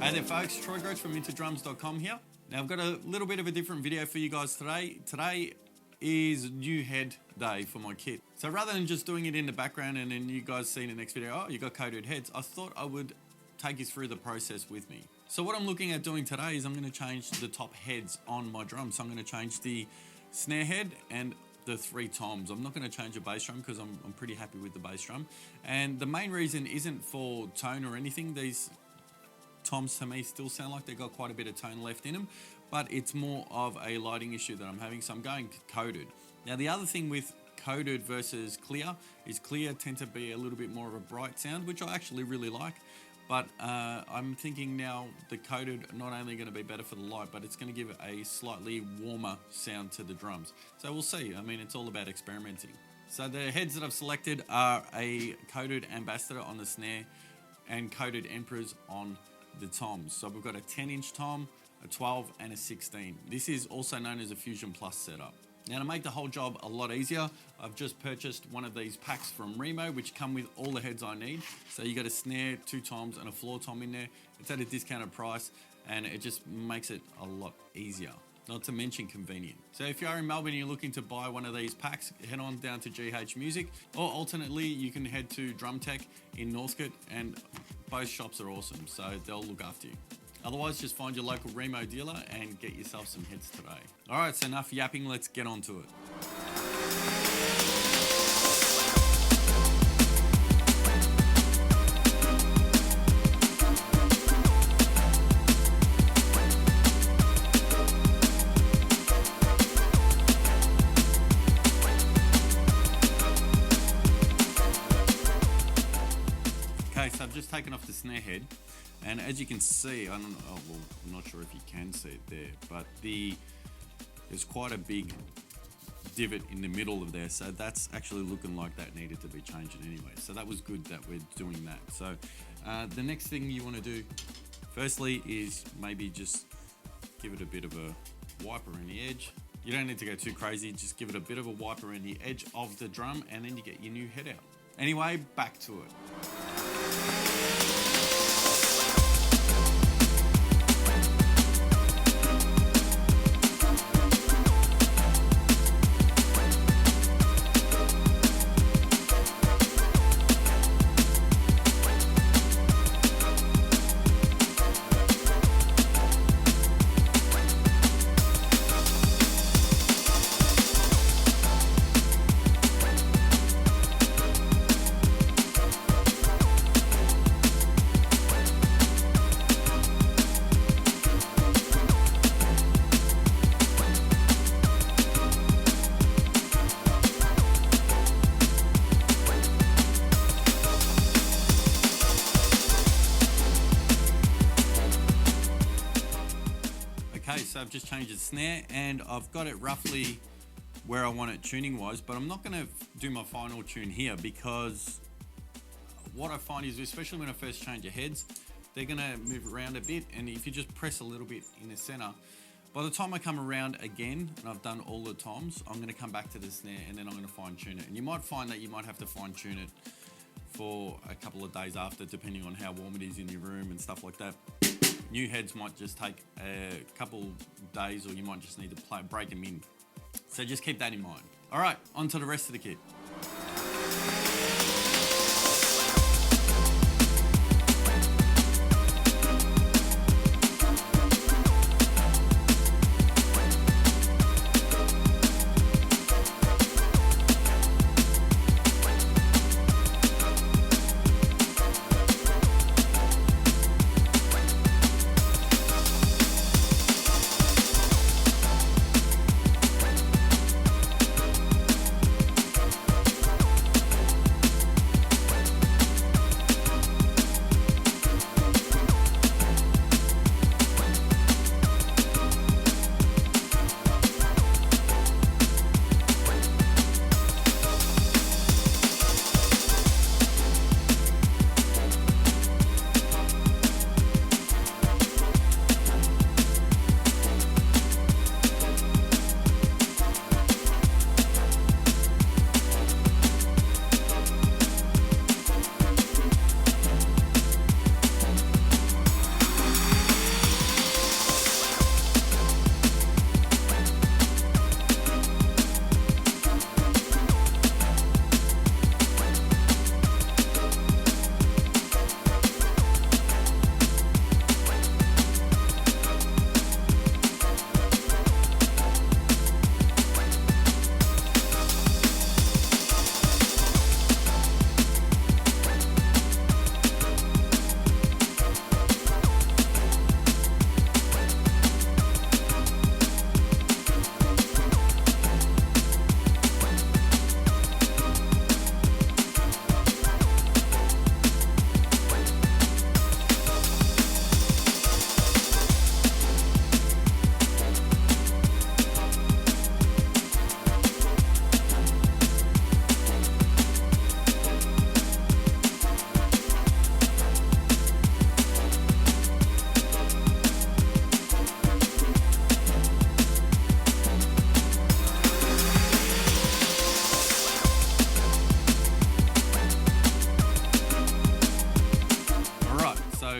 Hey there folks, Troy Groats from IntoDrums.com here. Now I've got a little bit of a different video for you guys today. Today is new head day for my kit. So rather than just doing it in the background and then you guys see in the next video, oh, you got coated heads, I thought I would take you through the process with me. So what I'm looking at doing today is I'm going to change the top heads on my drum. So I'm going to change the snare head and the 3 toms. I'm not going to change the bass drum because I'm pretty happy with the bass drum. And the main reason isn't for tone or anything. These toms to me still sound like they've got quite a bit of tone left in them, but it's more of a lighting issue that I'm having, so I'm going coated. Now the other thing with coated versus clear is clear tend to be a little bit more of a bright sound, which I actually really like, but I'm thinking now the coated not only going to be better for the light, but it's going to give it a slightly warmer sound to the drums. So we'll see. I mean, it's all about experimenting. So the heads that I've selected are a coated ambassador on the snare and coated emperors on the toms. So we've got a 10-inch tom, a 12 and a 16. This is also known as a Fusion Plus setup. Now to make the whole job a lot easier, I've just purchased one of these packs from Remo, which come with all the heads I need. So you got a snare, 2 toms and a floor tom in there. It's at a discounted price and it just makes it a lot easier. Not to mention convenient. So if you are in Melbourne and you're looking to buy one of these packs, head on down to GH Music, or alternately you can head to Drum Tech in Northcote, and both shops are awesome, so they'll look after you. Otherwise, just find your local Remo dealer and get yourself some heads today. All right, so enough yapping, let's get on to it. Okay, so I've just taken off the snare head, and as you can see, I'm not sure if you can see it there, but there's quite a big divot in the middle of there, so that's actually looking like that needed to be changed anyway. So that was good that we're doing that. So the next thing you want to do, firstly, is maybe just give it a bit of a wipe around the edge. You don't need to go too crazy, just give it a bit of a wipe around the edge of the drum, and then you get your new head out. Anyway, back to it. So I've just changed the snare and I've got it roughly where I want it tuning wise, but I'm not going to do my final tune here, because what I find is, especially when I first change your heads, they're going to move around a bit, and if you just press a little bit in the center, by the time I come around again and I've done all the toms, I'm going to come back to the snare and then I'm going to fine tune it. And you might find that you might have to fine tune it for a couple of days after, depending on how warm it is in your room and stuff like that. New heads might just take a couple days, or you might just need to break them in. So just keep that in mind. All right, on to the rest of the kit.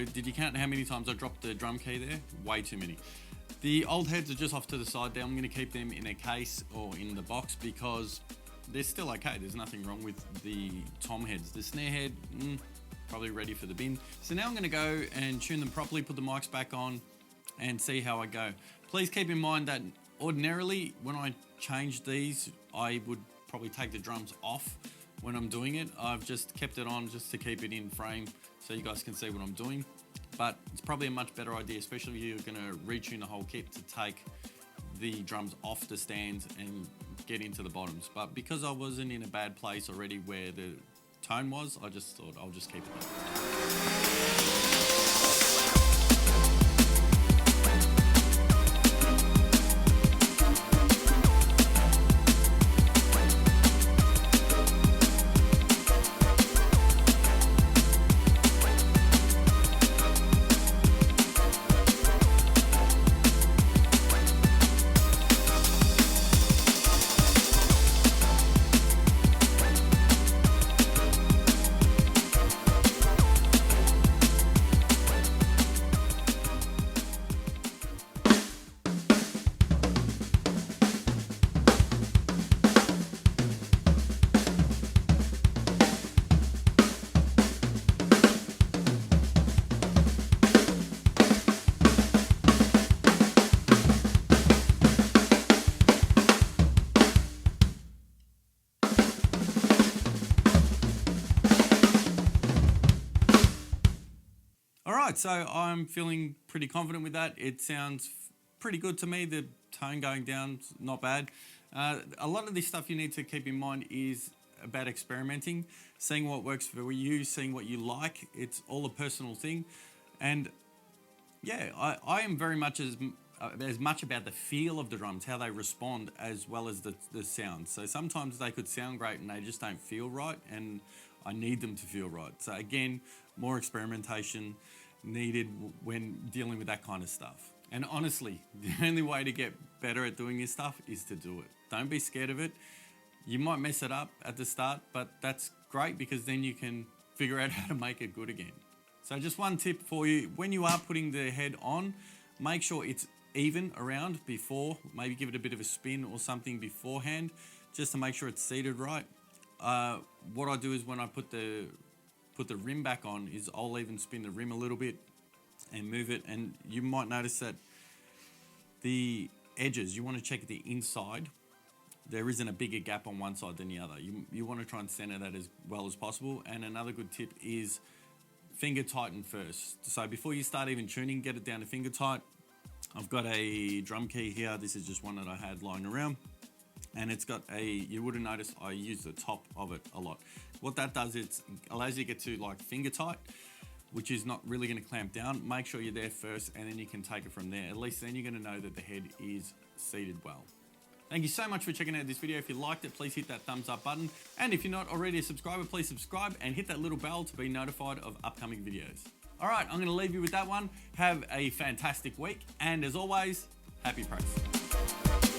So did you count how many times I dropped the drum key there? Way too many. The old heads are just off to the side there. I'm going to keep them in a case or in the box because they're still okay. There's nothing wrong with the tom heads. The snare head, probably ready for the bin. So now I'm going to go and tune them properly, put the mics back on and see how I go. Please keep in mind that ordinarily when I change these, I would probably take the drums off when I'm doing it. I've just kept it on just to keep it in frame so you guys can see what I'm doing. But it's probably a much better idea, especially if you're going to retune the whole kit, to take the drums off the stands and get into the bottoms. But because I wasn't in a bad place already where the tone was, I just thought I'll just keep it there. Alright, so I'm feeling pretty confident with that. It sounds pretty good to me. The tone going down, not bad. A lot of this stuff you need to keep in mind is about experimenting, seeing what works for you, seeing what you like. It's all a personal thing. And yeah, I am very much as much about the feel of the drums, how they respond, as well as the sound. So sometimes they could sound great and they just don't feel right, and I need them to feel right. So again, more experimentation needed when dealing with that kind of stuff. And honestly, the only way to get better at doing this stuff is to do it. Don't be scared of it. You might mess it up at the start, but that's great because then you can figure out how to make it good again. So just one tip for you, when you are putting the head on, make sure it's even around before, maybe give it a bit of a spin or something beforehand, just to make sure it's seated right. What I do is when I put the rim back on is I'll even spin the rim a little bit and move it, and you might notice that the edges, you want to check the inside. There isn't a bigger gap on one side than the other. You want to try and center that as well as possible. And another good tip is finger tighten first. So before you start even tuning, get it down to finger tight. I've got a drum key here. This is just one that I had lying around. And it's got you would have noticed I use the top of it a lot. What that does, it allows you to get to like finger tight, which is not really going to clamp down. Make sure you're there first and then you can take it from there. At least then you're going to know that the head is seated well. Thank you so much for checking out this video. If you liked it, please hit that thumbs up button. And if you're not already a subscriber, please subscribe and hit that little bell to be notified of upcoming videos. All right, I'm going to leave you with that one. Have a fantastic week. And as always, happy press.